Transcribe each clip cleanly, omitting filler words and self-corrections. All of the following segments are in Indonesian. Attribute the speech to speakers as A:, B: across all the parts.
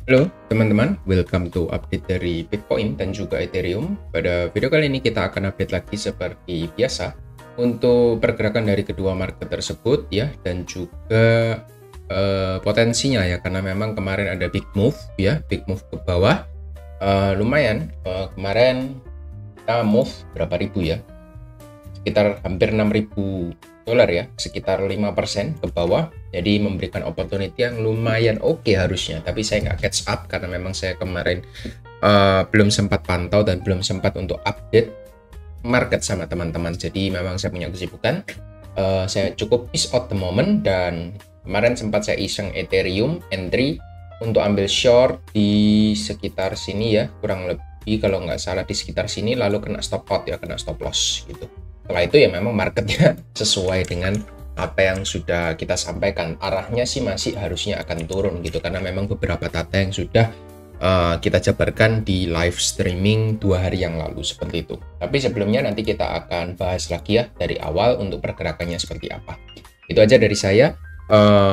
A: Halo teman-teman, welcome to update dari Bitcoin dan juga Ethereum. Pada video kali ini kita akan update lagi seperti biasa untuk pergerakan dari kedua market tersebut ya, dan juga potensinya ya, karena memang kemarin ada big move ya, big move ke bawah. Lumayan, kemarin kita move berapa ribu ya, sekitar hampir 6.000 dolar ya, sekitar 5% ke bawah. Jadi memberikan opportunity yang lumayan oke harusnya, tapi saya nggak catch up karena memang saya kemarin belum sempat pantau dan belum sempat untuk update market sama teman-teman. Jadi memang saya punya kesibukan, saya cukup miss out the moment. Dan kemarin sempat saya iseng Ethereum entry untuk ambil short di sekitar sini ya, kurang lebih kalau nggak salah di sekitar sini, lalu kena stop out ya, kena stop loss gitu. Setelah itu ya memang marketnya sesuai dengan apa yang sudah kita sampaikan, arahnya sih masih harusnya akan turun gitu, karena memang beberapa data yang sudah kita jabarkan di live streaming 2 hari yang lalu seperti itu. Tapi sebelumnya nanti kita akan bahas lagi ya dari awal untuk pergerakannya seperti apa. Itu aja dari saya.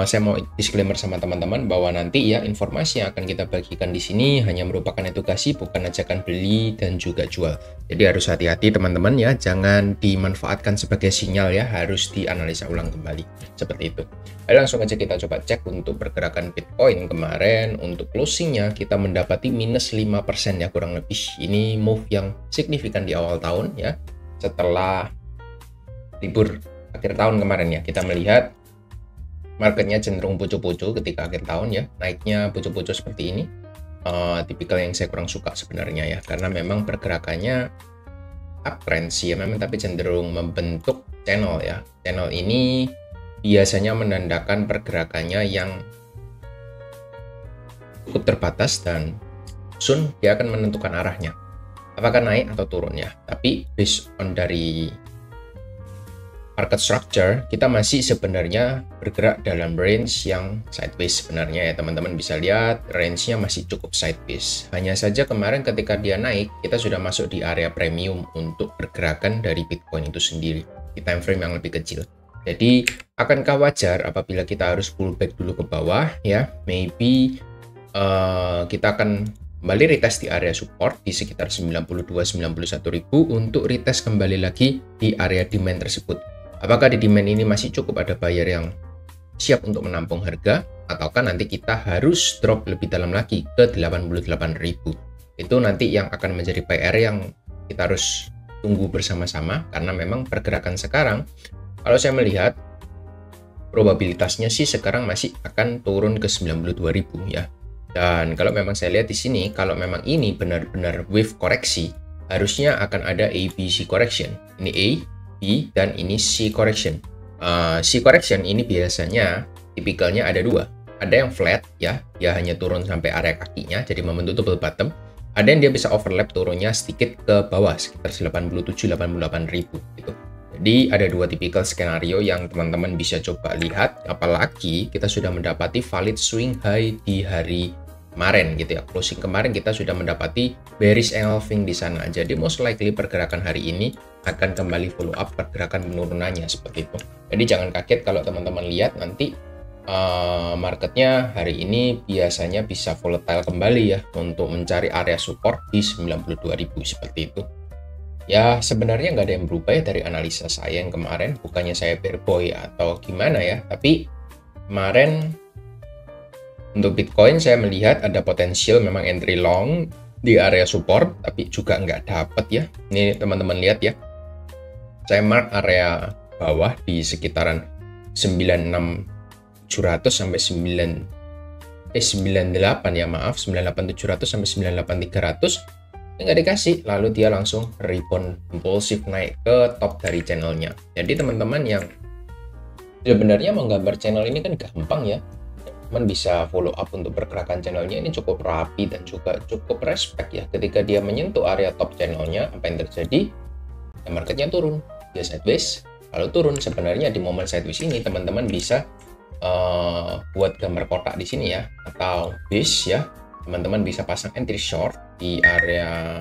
A: Saya mau disclaimer sama teman-teman bahwa nanti ya informasi yang akan kita bagikan di sini hanya merupakan edukasi, bukan ajakan beli dan juga jual. Jadi harus hati-hati teman-teman ya, jangan dimanfaatkan sebagai sinyal ya, harus dianalisa ulang kembali seperti itu. Ayo langsung aja kita coba cek untuk pergerakan Bitcoin kemarin. Untuk closingnya kita mendapati minus 5% ya kurang lebih. Ini move yang signifikan di awal tahun ya, setelah libur akhir tahun kemarin ya. Kita melihat marketnya cenderung pucuk-pucuk ketika akhir tahun ya, naiknya pucuk-pucuk seperti ini. Tipikal yang saya kurang suka sebenarnya ya, karena memang pergerakannya uptrend sih ya memang, tapi cenderung membentuk channel ya. Channel ini biasanya menandakan pergerakannya yang cukup terbatas dan soon dia akan menentukan arahnya, apakah naik atau turun ya. Tapi based on dari market structure, kita masih sebenarnya bergerak dalam range yang sideways sebenarnya ya teman-teman. Bisa lihat range-nya masih cukup sideways. Hanya saja kemarin ketika dia naik, kita sudah masuk di area premium untuk pergerakan dari Bitcoin itu sendiri di time frame yang lebih kecil. Jadi akankah wajar apabila kita harus pullback dulu ke bawah ya? Maybe kita akan kembali retest di area support di sekitar 92-91 ribu untuk retest kembali lagi di area demand tersebut. Apakah di demand ini masih cukup ada buyer yang siap untuk menampung harga, ataukah nanti kita harus drop lebih dalam lagi ke 88.000? Itu nanti yang akan menjadi PR yang kita harus tunggu bersama-sama, karena memang pergerakan sekarang kalau saya melihat probabilitasnya sih sekarang masih akan turun ke 92.000 ya. Dan kalau memang saya lihat di sini, kalau memang ini benar-benar wave koreksi, harusnya akan ada ABC correction. Ini A, B, dan ini C correction. C correction ini biasanya tipikalnya ada dua. Ada yang flat ya, dia hanya turun sampai area kakinya, jadi membentuk double bottom. Ada yang dia bisa overlap turunnya sedikit ke bawah, sekitar 87-88 ribu gitu. Jadi ada dua tipikal skenario yang teman-teman bisa coba lihat, apalagi kita sudah mendapati valid swing high di hari kemarin gitu ya. Closing kemarin kita sudah mendapati bearish engulfing di sana. Jadi most likely pergerakan hari ini akan kembali follow up pergerakan penurunannya seperti itu. Jadi jangan kaget kalau teman-teman lihat nanti marketnya hari ini biasanya bisa volatile kembali ya untuk mencari area support di 92.000 seperti itu. Ya sebenarnya nggak ada yang berubah ya dari analisa saya yang kemarin. Bukannya saya bear boy atau gimana ya, tapi kemarin untuk Bitcoin saya melihat ada potensial memang entry long di area support, tapi juga nggak dapat ya. Ini teman-teman lihat ya, saya mark area bawah di sekitaran 96.700 sampai 98 ya maaf, 98.700 sampai 98.300 nggak dikasih, lalu dia langsung rebound impulsif naik ke top dari channelnya. Jadi teman-teman yang sebenarnya menggambar channel ini kan gampang ya, teman bisa follow up untuk pergerakan channelnya ini cukup rapi dan juga cukup respect ya. Ketika dia menyentuh area top channelnya, apa yang terjadi? Ya, marketnya turun, dia sideways lalu turun. Sebenarnya di momen sideways ini teman-teman bisa buat gambar kotak di sini ya, atau base ya. Teman-teman bisa pasang entry short di area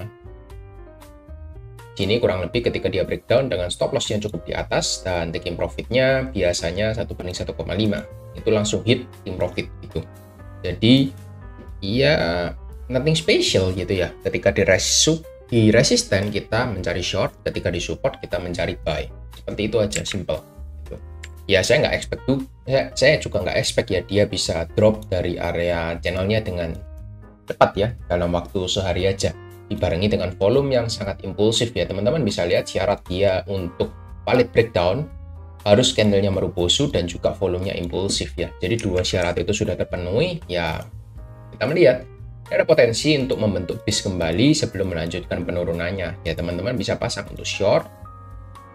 A: sini kurang lebih ketika dia breakdown dengan stop loss yang cukup di atas, dan taking profitnya biasanya 1/1,5 itu langsung hit taking profit gitu. Jadi ya nothing special gitu ya. Ketika di resisten kita mencari short, ketika di support kita mencari buy. Seperti itu aja, simple. Gitu. Ya saya nggak expect tuh, saya juga nggak expect ya dia bisa drop dari area channelnya dengan cepat ya, dalam waktu sehari aja. Dibarengi dengan volume yang sangat impulsif ya, teman-teman bisa lihat syarat dia untuk valid breakdown harus candlenya merubosu dan juga volumenya impulsif ya. Jadi dua syarat itu sudah terpenuhi ya, kita melihat ada potensi untuk membentuk bis kembali sebelum melanjutkan penurunannya ya. Teman-teman bisa pasang untuk short,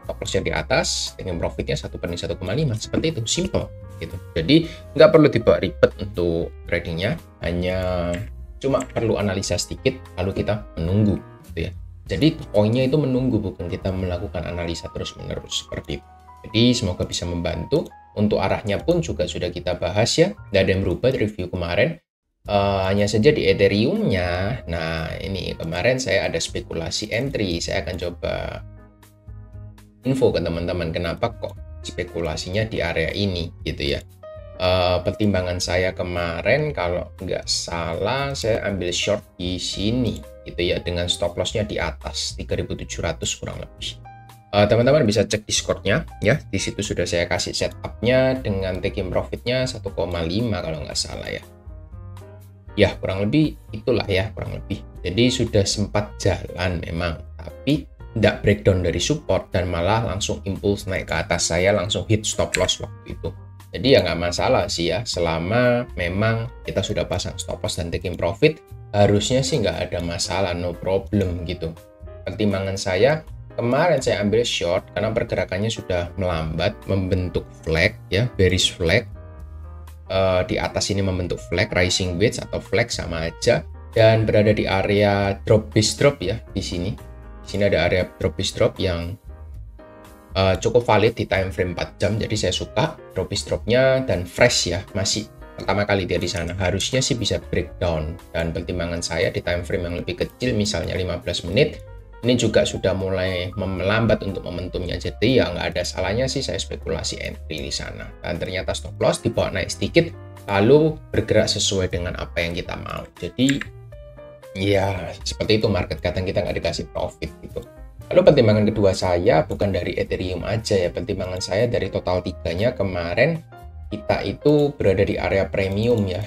A: stop lossnya di atas dengan profitnya 1/1,5 seperti itu, simple gitu. Jadi nggak perlu dibawa ribet untuk tradingnya, hanya cuma perlu analisa sedikit lalu kita menunggu gitu ya. Jadi poinnya itu menunggu, bukan kita melakukan analisa terus-menerus seperti itu. Jadi semoga bisa membantu. Untuk arahnya pun juga sudah kita bahas ya, nggak ada yang berubah dari review kemarin. Hanya saja di Ethereum-nya, nah ini kemarin saya ada spekulasi entry, saya akan coba info ke teman-teman kenapa kok spekulasinya di area ini gitu ya. Pertimbangan saya kemarin kalau nggak salah saya ambil short di sini gitu ya, dengan stop loss-nya di atas 3.700 kurang lebih. Teman-teman bisa cek Discord-nya ya, di situ sudah saya kasih setup-nya dengan taking profit-nya 1,5 kalau nggak salah ya. Ya kurang lebih itulah ya, kurang lebih. Jadi sudah sempat jalan memang, tapi tidak breakdown dari support dan malah langsung impuls naik ke atas. Saya langsung hit stop loss waktu itu. Jadi ya nggak masalah sih ya, selama memang kita sudah pasang stop loss dan taking profit, harusnya sih nggak ada masalah, no problem gitu. Pertimbangan saya, kemarin saya ambil short karena pergerakannya sudah melambat, membentuk flag ya, bearish flag. Di atas ini membentuk flag, rising wedge atau flag sama aja, dan berada di area drop base drop ya di sini. Di sini ada area drop base drop yang cukup valid di time frame 4 jam. Jadi saya suka drop base dropnya dan fresh ya, masih pertama kali dia di sana. Harusnya sih bisa breakdown, dan pertimbangan saya di time frame yang lebih kecil misalnya 15 menit ini juga sudah mulai melambat untuk momentumnya. Jadi ya nggak ada salahnya sih saya spekulasi entry di sana. Dan ternyata stop loss dibawa naik sedikit, lalu bergerak sesuai dengan apa yang kita mau. Jadi ya seperti itu market, kadang kita nggak dikasih profit gitu. Lalu pertimbangan kedua saya bukan dari Ethereum aja ya, pertimbangan saya dari total tiganya. Kemarin kita itu berada di area premium ya.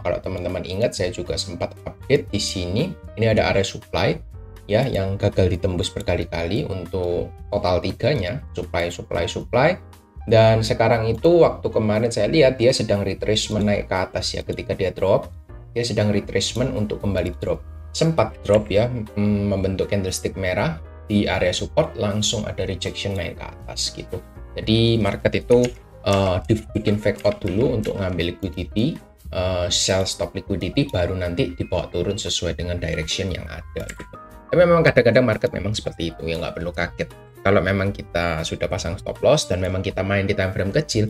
A: Kalau teman-teman ingat, saya juga sempat update di sini. Ini ada area supply ya, yang gagal ditembus berkali-kali untuk total tiganya, supply. Dan sekarang itu waktu kemarin saya lihat dia sedang retracement naik ke atas ya. Ketika dia drop, dia sedang retracement untuk kembali drop. Sempat drop ya, membentuk candlestick merah di area support, langsung ada rejection naik ke atas gitu. Jadi market itu dibikin fake out dulu untuk ngambil liquidity, sell stop liquidity, baru nanti dibawa turun sesuai dengan direction yang ada gitu. Tapi memang kadang-kadang market memang seperti itu ya, nggak perlu kaget. Kalau memang kita sudah pasang stop loss dan memang kita main di time frame kecil,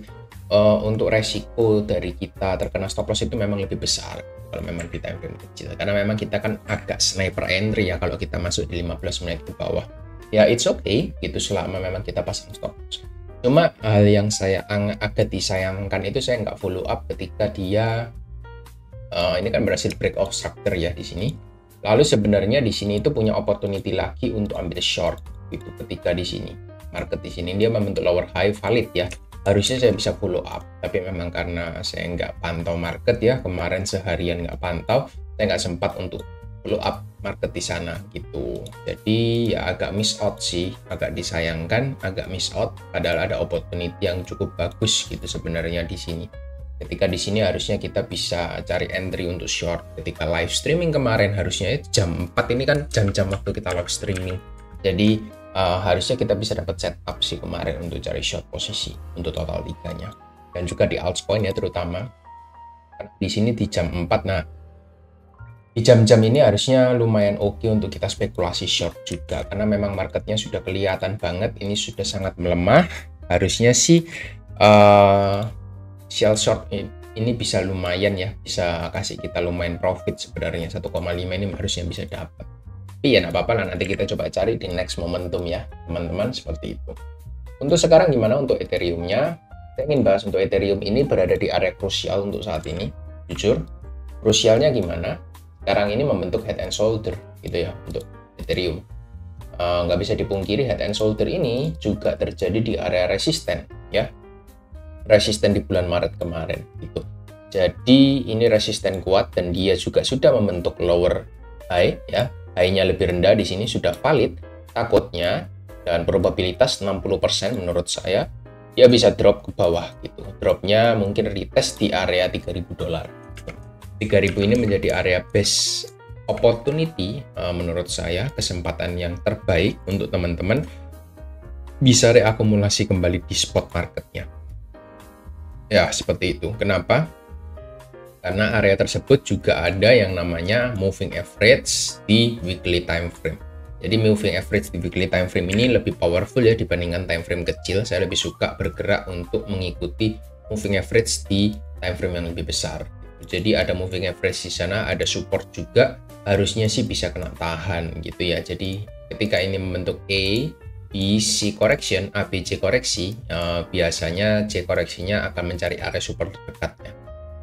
A: untuk resiko dari kita terkena stop loss itu memang lebih besar kalau memang di time frame kecil, karena memang kita kan agak sniper entry ya kalau kita masuk di 15 menit ke bawah. Ya it's okay gitu selama memang kita pasang stop loss. Cuma hal yang saya agak disayangkan itu saya nggak follow up ketika dia ini kan berhasil break off structure ya di sini. Lalu sebenarnya di sini itu punya opportunity lagi untuk ambil short gitu. Ketika di sini market di sini dia membentuk lower high valid ya, harusnya saya bisa follow up, tapi memang karena saya nggak pantau market ya, kemarin seharian nggak pantau, saya nggak sempat untuk follow up market di sana gitu. Jadi ya agak miss out sih, agak disayangkan, agak miss out, padahal ada opportunity yang cukup bagus gitu sebenarnya di sini. Ketika di sini harusnya kita bisa cari entry untuk short. Ketika live streaming kemarin harusnya jam 4 ini kan jam-jam waktu kita live streaming. Jadi harusnya kita bisa dapat setup sih kemarin untuk cari short posisi untuk total tiganya. Dan juga di altcoin ya terutama. Di sini di jam 4. Nah, di jam-jam ini harusnya lumayan oke untuk kita spekulasi short juga. Karena memang marketnya sudah kelihatan banget ini sudah sangat melemah. Harusnya sih sell short ini bisa lumayan ya, bisa kasih kita lumayan profit sebenarnya. 1,5 ini harusnya bisa dapat. Tapi ya nggak apa-apa lah, nanti kita coba cari di next momentum ya teman-teman, seperti itu. Untuk sekarang gimana untuk Ethereum-nya? Saya ingin bahas untuk Ethereum ini berada di area krusial untuk saat ini, jujur. Krusialnya gimana? Sekarang ini membentuk head and shoulder gitu ya untuk Ethereum. Nggak bisa dipungkiri head and shoulder ini juga terjadi di area resisten ya, resisten di bulan Maret kemarin gitu. Jadi ini resisten kuat dan dia juga sudah membentuk lower high ya, high-nya lebih rendah di sini sudah valid. Takutnya dan probabilitas 60% menurut saya dia bisa drop ke bawah gitu. Dropnya mungkin retest di area $3.000. 3.000 ini menjadi area best opportunity menurut saya, kesempatan yang terbaik untuk teman-teman bisa reakumulasi kembali di spot marketnya. Ya, seperti itu. Kenapa? Karena area tersebut juga ada yang namanya moving average di weekly time frame. Jadi moving average di weekly time frame ini lebih powerful ya dibandingkan time frame kecil. Saya lebih suka bergerak untuk mengikuti moving average di time frame yang lebih besar. Jadi ada moving average di sana, ada support juga, harusnya sih bisa kena tahan gitu ya. Jadi ketika ini membentuk A, B, C correction, A, B, C koreksi, biasanya C koreksinya akan mencari area support terdekatnya.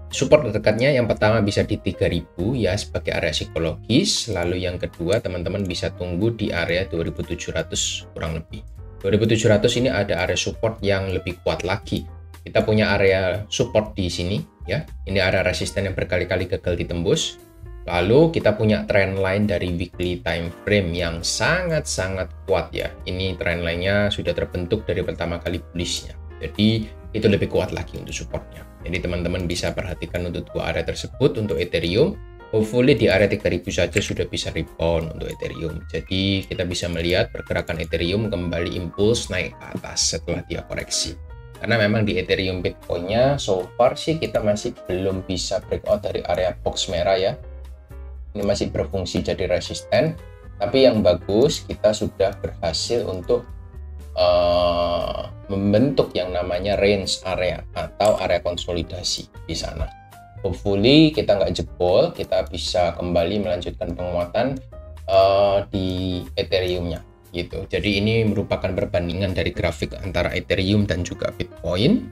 A: Support terdekatnya yang pertama bisa di 3.000 ya sebagai area psikologis, lalu yang kedua teman-teman bisa tunggu di area 2.700 kurang lebih. 2.700 ini ada area support yang lebih kuat lagi. Kita punya area support di sini ya. Ini area resisten yang berkali-kali gagal ditembus. Lalu kita punya trend line dari weekly time frame yang sangat-sangat kuat ya. Ini trend line-nya sudah terbentuk dari pertama kali bullish-nya. Jadi itu lebih kuat lagi untuk supportnya. Jadi teman-teman bisa perhatikan untuk dua area tersebut untuk Ethereum. Hopefully di area 3.000 saja sudah bisa rebound untuk Ethereum. Jadi kita bisa melihat pergerakan Ethereum kembali impuls naik ke atas setelah dia koreksi. Karena memang di Ethereum Bitcoin-nya so far sih kita masih belum bisa breakout dari area box merah ya. Ini masih berfungsi jadi resisten. Tapi yang bagus kita sudah berhasil untuk membentuk yang namanya range area atau area konsolidasi di sana. Hopefully kita nggak jebol, kita bisa kembali melanjutkan penguatan di Ethereum-nya gitu. Jadi ini merupakan perbandingan dari grafik antara Ethereum dan juga Bitcoin.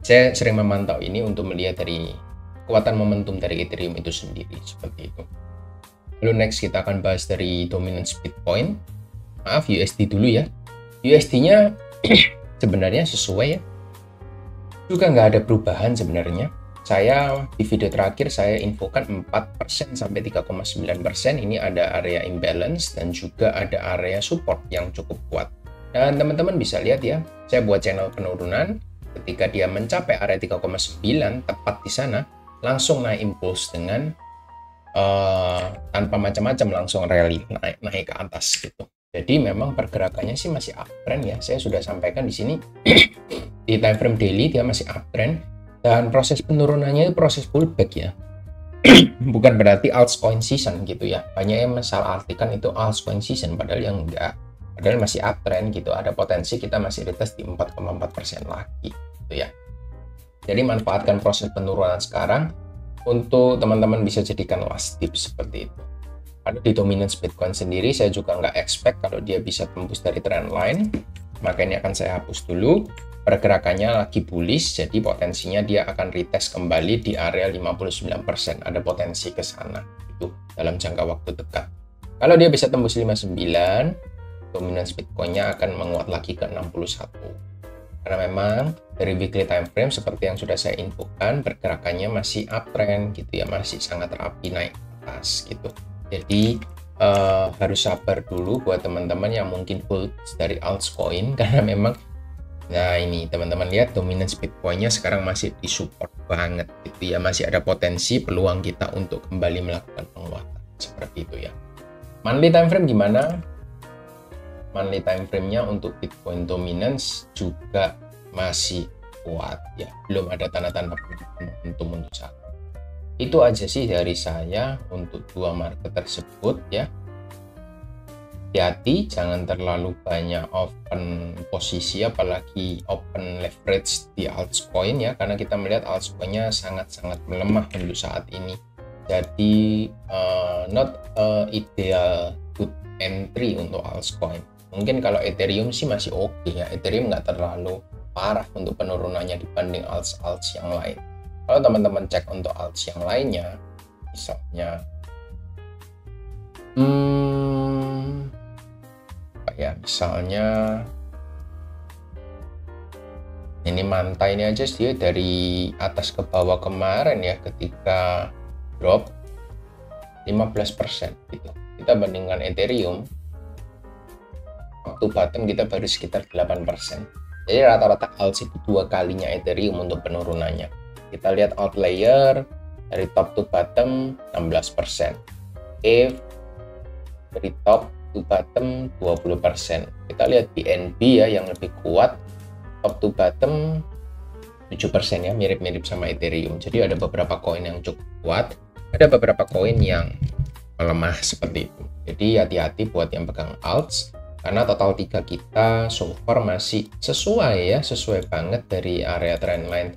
A: Saya sering memantau ini untuk melihat dari kekuatan momentum dari Ethereum itu sendiri seperti itu. Lalu next kita akan bahas dari dominance Bitcoin. Maaf, USD dulu ya. USD-nya sebenarnya sesuai ya. Juga nggak ada perubahan sebenarnya. Saya di video terakhir saya infokan 4% sampai 3,9%. Ini ada area imbalance dan juga ada area support yang cukup kuat. Dan teman-teman bisa lihat ya, saya buat channel penurunan. Ketika dia mencapai area 3,9 tepat di sana, langsung naik impuls dengan tanpa macam-macam langsung rally naik ke atas gitu. Jadi memang pergerakannya sih masih uptrend ya. Saya sudah sampaikan di sini di time frame daily dia masih uptrend dan proses penurunannya itu proses pullback ya. Bukan berarti altcoin season gitu ya. Banyak yang salah artikan itu altcoin season padahal yang enggak. Padahal masih uptrend gitu. Ada potensi kita masih retest di 4,4% lagi gitu ya. Jadi manfaatkan proses penurunan sekarang untuk teman-teman bisa jadikan last tip seperti itu. Ada di dominance Bitcoin sendiri, saya juga nggak expect kalau dia bisa tembus dari trend line, maka ini akan saya hapus dulu. Pergerakannya lagi bullish, jadi potensinya dia akan retest kembali di area 59%. Ada potensi ke sana itu dalam jangka waktu dekat. Kalau dia bisa tembus 59, dominance Bitcoin-nya akan menguat lagi ke 61. Karena memang dari weekly time frame seperti yang sudah saya infokan, pergerakannya masih uptrend gitu ya, masih sangat rapi naik ke atas gitu. Jadi harus sabar dulu buat teman-teman yang mungkin hold dari altcoin karena memang nah ini teman-teman lihat dominance Bitcoin-nya sekarang masih disupport banget gitu ya, masih ada potensi peluang kita untuk kembali melakukan penguatan seperti itu ya. Monthly time frame gimana? Monthly time frame-nya untuk Bitcoin dominance juga masih kuat ya, belum ada tanda-tanda momentum untuk saat. Itu aja sih dari saya untuk dua market tersebut ya. Hati-hati jangan terlalu banyak open posisi apalagi open leverage di altcoin ya, karena kita melihat altcoin-nya sangat-sangat melemah untuk saat ini. Jadi not ideal good entry untuk altcoin. Mungkin kalau Ethereum sih masih oke ya. Ethereum nggak terlalu parah untuk penurunannya dibanding alts yang lain. Kalau teman-teman cek untuk alts yang lainnya, misalnya misalnya ini Manta ini aja sih dari atas ke bawah kemarin ya, ketika drop 15% gitu. Kita bandingkan Ethereum, top to bottom kita baru sekitar 8%. Jadi rata-rata alts itu 2 kalinya Ethereum untuk penurunannya. Kita lihat outlier dari top to bottom 16%. ETH dari top to bottom 20%. Kita lihat BNB ya yang lebih kuat, top to bottom 7% ya, mirip-mirip sama Ethereum. Jadi ada beberapa koin yang cukup kuat, ada beberapa koin yang melemah seperti itu. Jadi hati-hati buat yang pegang alts, karena total 3 kita so far masih sesuai banget dari area trendline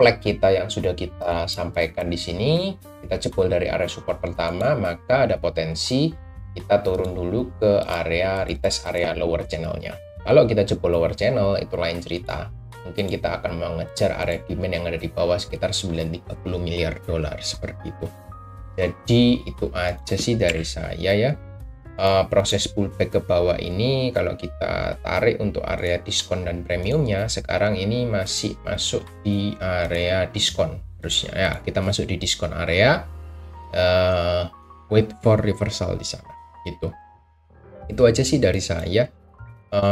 A: flag kita yang sudah kita sampaikan di sini. Kita jebol dari area support pertama, maka ada potensi kita turun dulu ke area retest area lower channelnya. Kalau kita jebol lower channel itu lain cerita. Mungkin kita akan mengejar area demand yang ada di bawah sekitar 930 miliar dolar seperti itu. Jadi itu aja sih dari saya ya. Proses pullback ke bawah ini kalau kita tarik untuk area diskon dan premiumnya, sekarang ini masih masuk di area diskon harusnya ya. Kita masuk di diskon area, wait for reversal di sana gitu. Itu aja sih dari saya.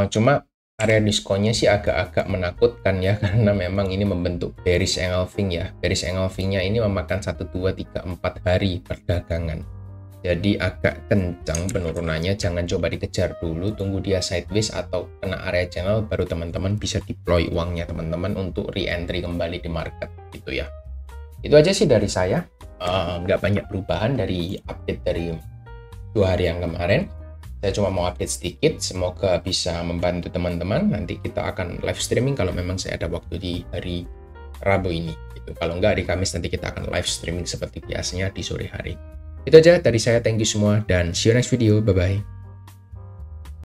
A: Cuma area diskonnya sih agak-agak menakutkan ya, karena memang ini membentuk bearish engulfing ya. Bearish engulfingnya ini memakan 1, 2, 3, 4 hari perdagangan. Jadi agak kencang penurunannya, jangan coba dikejar dulu, tunggu dia sideways atau kena area channel baru teman-teman bisa deploy uangnya teman-teman untuk re-entry kembali di market gitu ya. Itu aja sih dari saya, nggak banyak perubahan dari update dari 2 hari yang kemarin. Saya cuma mau update sedikit, semoga bisa membantu teman-teman. Nanti kita akan live streaming kalau memang saya ada waktu di hari Rabu ini gitu. Kalau nggak di Kamis nanti kita akan live streaming seperti biasanya di sore hari. Itu aja dari saya, thank you semua dan see you next video, bye bye.